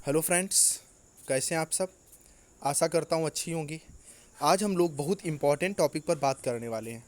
Hello friends, कैसे हैं आप सब। आशा करता हूँ अच्छी होंगी। आज हम लोग बहुत इम्पॉर्टेंट टॉपिक पर बात करने वाले हैं।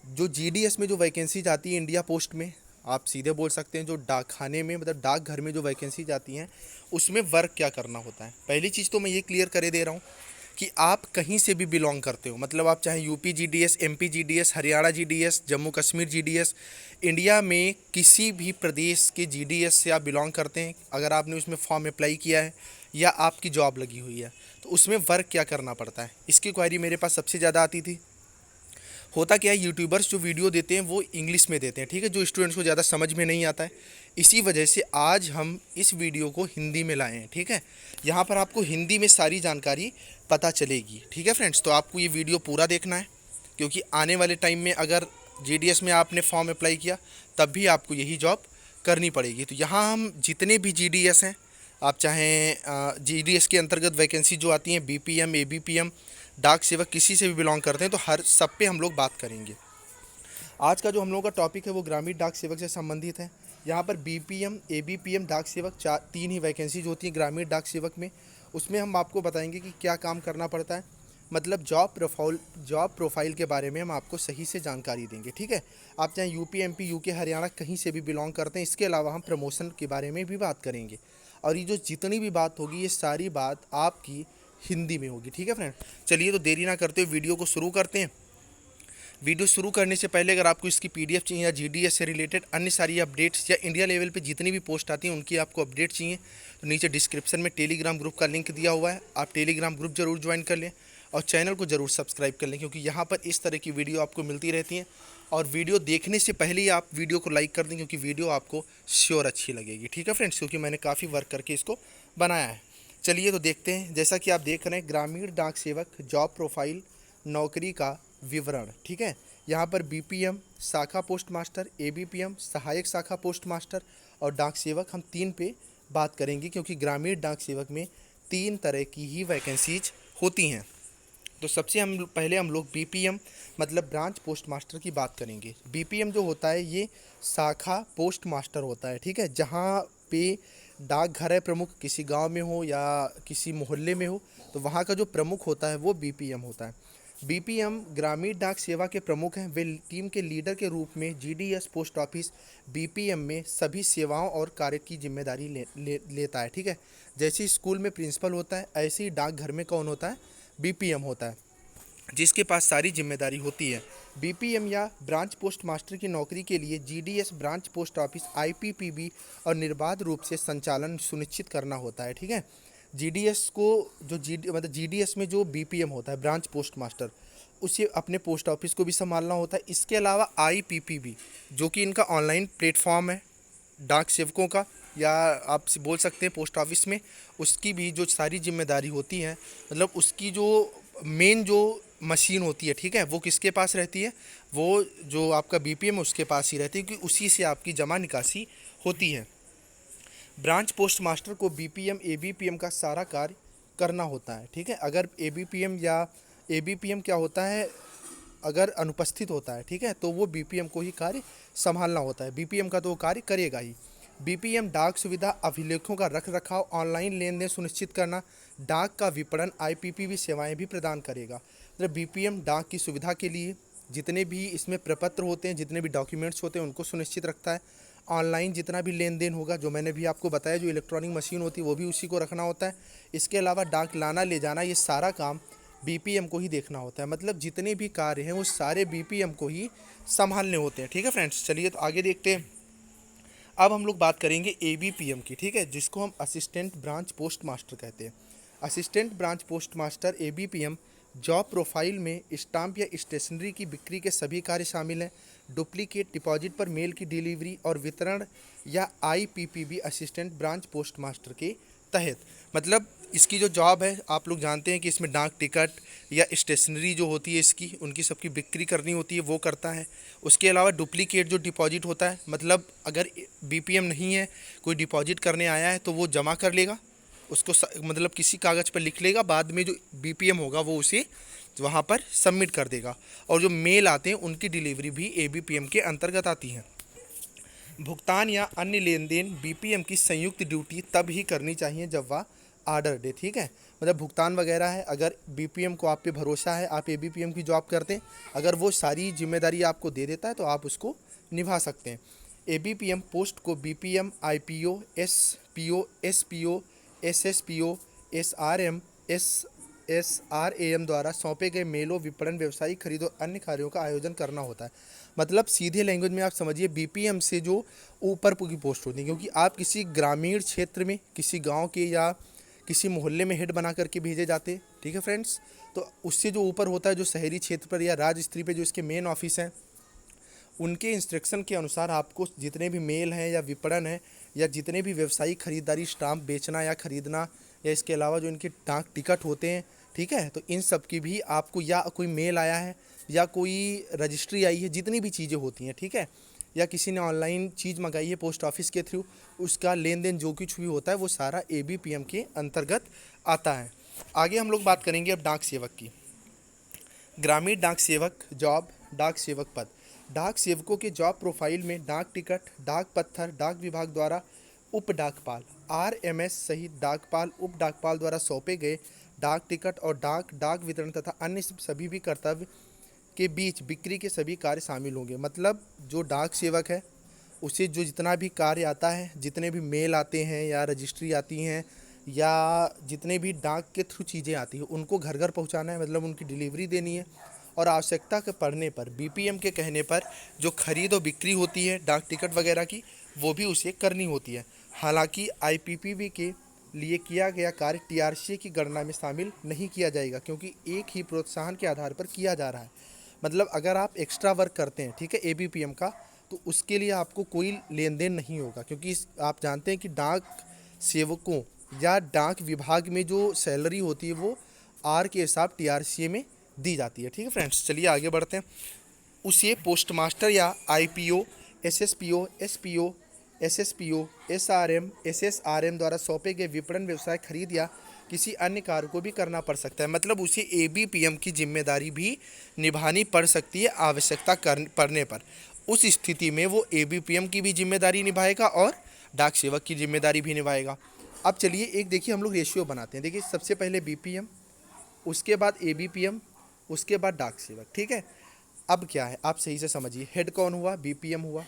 जो जीडीएस में जो वैकेंसी जाती है इंडिया पोस्ट में, आप सीधे बोल सकते हैं जो डाकखाने में मतलब डाकघर में जो वैकेंसी जाती हैं उसमें वर्क क्या करना होता है। पहली चीज़ तो मैं ये क्लियर करे दे रहा हूँ कि आप कहीं से भी बिलोंग करते हो, मतलब आप चाहे UP GDS, MP GDS, Haryana GDS, Jammu Kashmir GDS, India में किसी भी प्रदेश के जीडीएस से आप बिलोंग करते हैं, अगर आपने उसमें फॉर्म अप्लाई किया है या आपकी जॉब लगी हुई है तो उसमें वर्क क्या करना पड़ता है, इसकी क्वायरी मेरे पास सबसे ज़्यादा आती थी। होता क्या है, यूट्यूबर्स जो वीडियो देते हैं वो इंग्लिश में देते हैं, ठीक है, जो स्टूडेंट्स को ज़्यादा समझ में नहीं आता है। इसी वजह से आज हम इस वीडियो को हिंदी में लाए हैं, ठीक है। यहाँ पर आपको हिंदी में सारी जानकारी पता चलेगी, ठीक है फ्रेंड्स। तो आपको ये वीडियो पूरा देखना है, क्योंकि आने वाले टाइम में अगर जीडीएस में आपने फॉर्म अप्लाई किया तब भी आपको यही जॉब करनी पड़ेगी। तो यहाँ हम जितने भी जीडीएस हैं, आप चाहें जीडीएस के अंतर्गत वैकेंसी जो आती हैं बीपीएम, एबीपीएम, डाक सेवक, किसी से भी बिलोंग करते हैं तो हर सब पे हम लोग बात करेंगे। आज का जो हम लोगों का टॉपिक है वो ग्रामीण डाक सेवक से संबंधित है। यहाँ पर बीपीएम, एबीपीएम, डाक सेवक तीन ही वैकेंसी जो होती हैं ग्रामीण डाक सेवक में। उसमें हम आपको बताएंगे कि क्या काम करना पड़ता है, मतलब जॉब प्रोफाइल के बारे में हम आपको सही से जानकारी देंगे, ठीक है। आप चाहे यूपी, एमपी, यूके, हरियाणा कहीं से भी बिलोंग करते हैं। इसके अलावा हम प्रमोशन के बारे में भी बात करेंगे, और ये जो जितनी भी बात होगी ये सारी बात आपकी हिंदी में होगी, ठीक है फ्रेंड। चलिए तो देरी ना करते हुए वीडियो को शुरू करते हैं। वीडियो शुरू करने से पहले अगर आपको इसकी पीडीएफ चाहिए या जीडीएस से रिलेटेड अन्य सारी अपडेट्स या इंडिया लेवल पे जितनी भी पोस्ट आती हैं उनकी आपको अपडेट चाहिए तो नीचे डिस्क्रिप्शन में टेलीग्राम ग्रुप का लिंक दिया हुआ है, आप टेलीग्राम ग्रुप जरूर ज्वाइन कर लें और चैनल को ज़रूर सब्सक्राइब कर लें, क्योंकि यहाँ पर इस तरह की वीडियो आपको मिलती रहती हैं। और वीडियो देखने से पहले ही आप वीडियो को लाइक कर दें, क्योंकि वीडियो आपको श्योर अच्छी लगेगी, ठीक है फ्रेंड्स, क्योंकि मैंने काफ़ी वर्क करके इसको बनाया है। चलिए तो देखते हैं। जैसा कि आप देख रहे हैं, ग्रामीण डाक सेवक जॉब प्रोफाइल, नौकरी का विवरण, ठीक है। यहाँ पर बीपीएम शाखा पोस्ट मास्टर, एबीपीएम सहायक शाखा पोस्ट मास्टर और डाक सेवक, हम तीन पे बात करेंगे, क्योंकि ग्रामीण डाक सेवक में तीन तरह की ही वैकेंसीज होती हैं। तो सबसे पहले हम लोग बीपीएम मतलब ब्रांच पोस्ट मास्टर की बात करेंगे। बीपीएम जो होता है ये शाखा पोस्ट मास्टर होता है, ठीक है। जहाँ पे डाकघर है प्रमुख, किसी गांव में हो या किसी मोहल्ले में हो, तो वहाँ का जो प्रमुख होता है वो बीपीएम होता है। बीपीएम ग्रामीण डाक सेवा के प्रमुख हैं। वे टीम के लीडर के रूप में जीडीएस पोस्ट ऑफिस बीपीएम में सभी सेवाओं और कार्य की जिम्मेदारी लेता है, ठीक है। जैसे स्कूल में प्रिंसिपल होता है, ऐसे ही डाकघर में कौन होता है, बीपीएम होता है, जिसके पास सारी जिम्मेदारी होती है। बीपीएम या ब्रांच पोस्ट मास्टर की नौकरी के लिए GDS branch post office IPPB और निर्बाध रूप से संचालन सुनिश्चित करना होता है, ठीक है। जीडीएस को जो जीडीएस में जो बीपीएम होता है ब्रांच पोस्ट मास्टर, उसे अपने पोस्ट ऑफिस को भी संभालना होता है। इसके अलावा आईपीपीबी जो कि इनका ऑनलाइन प्लेटफॉर्म है डाक सेवकों का, या आप बोल सकते हैं पोस्ट ऑफिस में, उसकी भी जो सारी जिम्मेदारी होती है, मतलब उसकी जो मेन जो मशीन होती है, ठीक है, वो किसके पास रहती है, वो जो आपका बीपीएम है उसके पास ही रहती है, क्योंकि उसी से आपकी जमा निकासी होती है। ब्रांच पोस्ट मास्टर को बीपीएम एबीपीएम का सारा कार्य करना होता है, ठीक है। अगर एबीपीएम या एबीपीएम क्या होता है, अगर अनुपस्थित होता है, ठीक है, तो वो बीपीएम को ही कार्य संभालना होता है। बीपीएम का तो वो कार्य करेगा ही। बीपीएम डाक सुविधा अभिलेखों का रख रखाव, ऑनलाइन लेन देन सुनिश्चित करना, डाक का विपणन, आईपीपीबी सेवाएं भी प्रदान करेगा। मतलब बीपीएम डाक की सुविधा के लिए जितने भी इसमें प्रपत्र होते हैं, जितने भी डॉक्यूमेंट्स होते हैं उनको सुनिश्चित रखता है। ऑनलाइन जितना भी लेन देन होगा, जो मैंने भी आपको बताया, जो इलेक्ट्रॉनिक मशीन होती है वो भी उसी को रखना होता है। इसके अलावा डाक लाना ले जाना, ये सारा काम बीपीएम को ही देखना होता है। मतलब जितने भी कार्य हैं वो सारे बीपीएम को ही संभालने होते हैं, ठीक है फ्रेंड्स। चलिए तो आगे देखते हैं। अब हम लोग बात करेंगे एबीपीएम की, ठीक है, जिसको हम असिस्टेंट ब्रांच पोस्ट मास्टर कहते हैं। Assistant branch post master ABPM job profile में स्टाम्प या स्टेशनरी की बिक्री के सभी कार्य शामिल हैं। डुप्लीकेट डिपॉजिट पर मेल की डिलीवरी और वितरण या IPPB assistant branch post master के तहत। मतलब इसकी जो जॉब है, आप लोग जानते हैं कि इसमें डाक टिकट या स्टेशनरी जो होती है इसकी, उनकी सबकी बिक्री करनी होती है, वो करता है। उसके अलावा डुप्लीकेट जो डिपॉजिट होता है, मतलब अगर बीपीएम नहीं है, कोई डिपॉजिट करने आया है तो वो जमा कर लेगा उसको, मतलब किसी कागज़ पर लिख लेगा, बाद में जो बीपीएम होगा वो उसे वहाँ पर सबमिट कर देगा। और जो मेल आते हैं उनकी डिलीवरी भी एबीपीएम के अंतर्गत आती है। भुगतान या अन्य लेन देन बीपीएम की संयुक्त ड्यूटी तब ही करनी चाहिए जब वह आर्डर दे, ठीक है। मतलब भुगतान वगैरह है, अगर बीपीएम को आप पे भरोसा है, आप एबीपीएम की जॉब करते हैं, अगर वो सारी जिम्मेदारी आपको दे देता है तो आप उसको निभा सकते हैं। एबीपीएम पोस्ट को BPM, IPO, SPO, SPO, SSPO, SRM, SRAM द्वारा सौंपे गए मेलों, विपणन, व्यवसायिक खरीद और अन्य कार्यों का आयोजन करना होता है। मतलब सीधे लैंग्वेज में आप समझिए, बीपीएम से जो ऊपर की पोस्ट होती है, क्योंकि आप किसी ग्रामीण क्षेत्र में, किसी गांव के या किसी मोहल्ले में हेड बना करके भेजे जाते, ठीक है फ्रेंड्स। तो उससे जो ऊपर होता है, जो शहरी क्षेत्र पर या राज्य स्तर पर जो इसके मेन ऑफिस हैं, उनके इंस्ट्रक्शन के अनुसार आपको जितने भी मेल हैं या विपणन है या जितने भी व्यवसायिक खरीदारी, स्टाम्प बेचना या खरीदना, या इसके अलावा जो इनके डाक टिकट होते हैं, ठीक है, तो इन सब की भी आपको, या कोई मेल आया है या कोई रजिस्ट्री आई है, जितनी भी चीज़ें होती हैं, ठीक है, या किसी ने ऑनलाइन चीज़ मंगाई है पोस्ट ऑफिस के थ्रू, उसका लेन देन जो कुछ भी होता है वो सारा एबीपीएम के अंतर्गत आता है। आगे हम लोग बात करेंगे अब डाक सेवक की। ग्रामीण डाक सेवक जॉब, डाक सेवक पद। डाक सेवकों के जॉब प्रोफाइल में डाक टिकट, डाक पत्थर, डाक विभाग द्वारा उप डाकपाल, आरएमएस सहित डाकपाल, उप डाकपाल द्वारा सौंपे गए डाक टिकट और डाक वितरण तथा अन्य सभी भी कर्तव्य के बीच बिक्री के सभी कार्य शामिल होंगे। मतलब जो डाक सेवक है उसे जो जितना भी कार्य आता है, जितने भी मेल आते हैं या रजिस्ट्री आती हैं या जितने भी डाक के थ्रू चीज़ें आती हैं, उनको घर घर पहुंचाना है, मतलब उनकी डिलीवरी देनी है। और आवश्यकता के पड़ने पर बीपीएम के कहने पर जो खरीद और बिक्री होती है डाक टिकट वगैरह की, वो भी उसे करनी होती है। हालांकि आईपीपीबी के लिए किया गया कार्य टीआरसी की गणना में शामिल नहीं किया जाएगा, क्योंकि एक ही प्रोत्साहन के आधार पर किया जा रहा है। मतलब अगर आप एक्स्ट्रा वर्क करते हैं, ठीक है, एबीपीएम का, तो उसके लिए आपको कोई लेन देन नहीं होगा, क्योंकि आप जानते हैं कि डाक सेवकों या डाक विभाग में जो सैलरी होती है वो आर के हिसाब टीआरसी में दी जाती है, ठीक है फ्रेंड्स। चलिए आगे बढ़ते हैं। उसे पोस्ट मास्टर या आईपीओ, एसएसपीओ, एसपीओ, एसएसपीओ, एसआरएम, एसएसआरएम द्वारा सौंपे गए विपणन, व्यवसाय खरीद या किसी अन्य कार्य को भी करना पड़ सकता है। मतलब उसे एबीपीएम की जिम्मेदारी भी निभानी पड़ सकती है आवश्यकता पड़ने पर। उस स्थिति में वो एबीपीएम की भी जिम्मेदारी निभाएगा और डाक सेवक की जिम्मेदारी भी निभाएगा। अब चलिए एक देखिए हम लोग रेशियो बनाते हैं। देखिए सबसे पहले बीपीएम, उसके बाद एबीपीएम, उसके बाद डाक सेवक, ठीक है। अब क्या है आप सही से समझिए, हेड कौन हुआ, बीपीएम हुआ,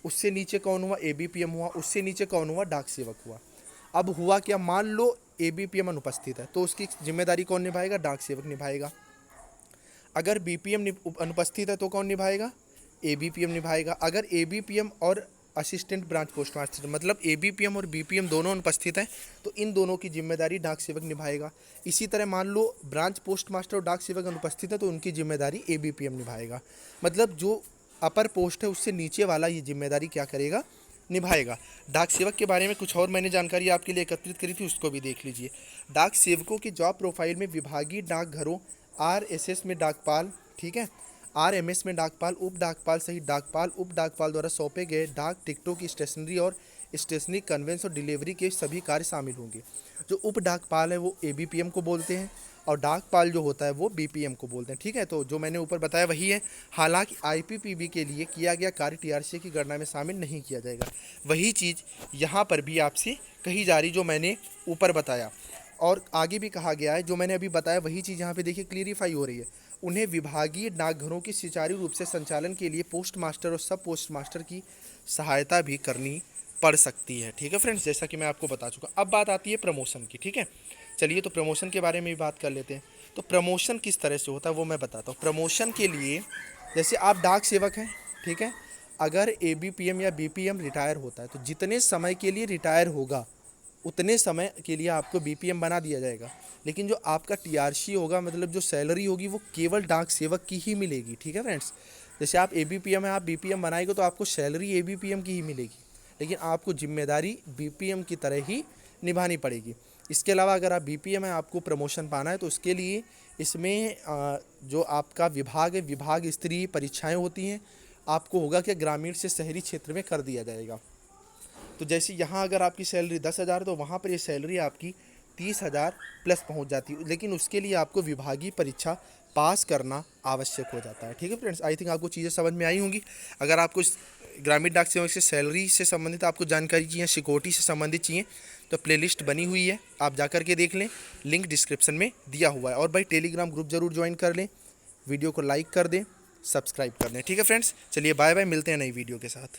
उससे नीचे कौन हुआ, एबीपीएम हुआ, उससे नीचे कौन हुआ, डाक सेवक हुआ। अब हुआ क्या, मान लो एबीपीएम अनुपस्थित है तो उसकी जिम्मेदारी कौन निभाएगा, डाक सेवक निभाएगा। अगर बीपीएम अनुपस्थित है तो कौन निभाएगा, एबीपीएम निभाएगा। अगर एबीपीएम और असिस्टेंट ब्रांच पोस्ट मास्टर, मतलब एबीपीएम और बीपीएम दोनों अनुपस्थित हैं तो इन दोनों की जिम्मेदारी डाक सेवक निभाएगा। इसी तरह मान लो ब्रांच पोस्ट मास्टर और डाक सेवक अनुपस्थित है तो उनकी जिम्मेदारी एबीपीएम निभाएगा। मतलब जो अपर पोस्ट है उससे नीचे वाला ये जिम्मेदारी क्या करेगा, निभाएगा। डाक सेवक के बारे में कुछ और मैंने जानकारी आपके लिए एकत्रित करी थी, उसको भी देख लीजिए। डाक सेवकों की जॉब प्रोफाइल में विभागीय डाकघरों, आरएसएस में डाकपाल, ठीक है, आरएमएस में डाकपाल, उप डाकपाल सहित डाकपाल, उप डाकपाल द्वारा सौंपे गए डाक टिकटों की स्टेशनरी और स्टेशनरी कन्वेंस और डिलीवरी के सभी कार्य शामिल होंगे। जो उप डाकपाल है वो एबीपीएम को बोलते हैं और डाकपाल जो होता है वो बीपीएम को बोलते हैं, ठीक है। तो जो मैंने ऊपर बताया वही है। हालांकि आईपीपीबी के लिए किया गया कार्य टीआरसी की गणना में शामिल नहीं किया जाएगा। वही चीज़ यहाँ पर भी आपसे कही जा रही जो मैंने ऊपर बताया, और आगे भी कहा गया है जो मैंने अभी बताया, वही चीज़ यहाँ पे देखिए क्लियरिफाई हो रही है। उन्हें विभागीय डाकघरों के सुचारू रूप से संचालन के लिए पोस्ट मास्टर और सब पोस्ट मास्टर की सहायता भी करनी पड़ सकती है, ठीक है फ्रेंड्स, जैसा कि मैं आपको बता चुका। अब बात आती है प्रमोशन की, ठीक है। चलिए तो प्रमोशन के बारे में भी बात कर लेते हैं। तो प्रमोशन किस तरह से होता है वो मैं बताता हूँ। प्रमोशन के लिए जैसे आप डाक सेवक हैं, ठीक है, अगर एबीपीएम या बीपीएम रिटायर होता है तो जितने समय के लिए रिटायर होगा उतने समय के लिए आपको बीपीएम बना दिया जाएगा। लेकिन जो आपका टीआरसी होगा, मतलब जो सैलरी होगी वो केवल डाक सेवक की ही मिलेगी, ठीक है फ्रेंड्स। जैसे आप एबीपीएम है, आप बीपीएम बनाएंगे तो आपको सैलरी एबीपीएम की ही मिलेगी, लेकिन आपको जिम्मेदारी बीपीएम की तरह ही निभानी पड़ेगी। इसके अलावा अगर आप बीपीएम है, आपको प्रमोशन पाना है तो उसके लिए इसमें जो आपका विभाग है, विभाग स्तरीय परीक्षाएं होती हैं, आपको होगा कि ग्रामीण से शहरी क्षेत्र में कर दिया जाएगा। तो जैसे यहाँ अगर आपकी सैलरी 10,000 तो वहाँ पर ये सैलरी आपकी 30,000 प्लस पहुँच जाती है, लेकिन उसके लिए आपको विभागीय परीक्षा पास करना आवश्यक हो जाता है। ठीक है फ्रेंड्स, आई थिंक आपको चीज़ें समझ में आई होंगी। अगर आपको ग्रामीण डाक सेवक से सैलरी से संबंधित आपको जानकारी चाहिए, सिक्योरिटी से संबंधित चाहिए, तो प्लेलिस्ट बनी हुई है, आप जा कर के देख लें, लिंक डिस्क्रिप्शन में दिया हुआ है। और भाई टेलीग्राम ग्रुप जरूर ज्वाइन कर लें, वीडियो को लाइक कर दें, सब्सक्राइब कर दें। ठीक है फ्रेंड्स, चलिए बाय बाय, मिलते हैं नई वीडियो के साथ।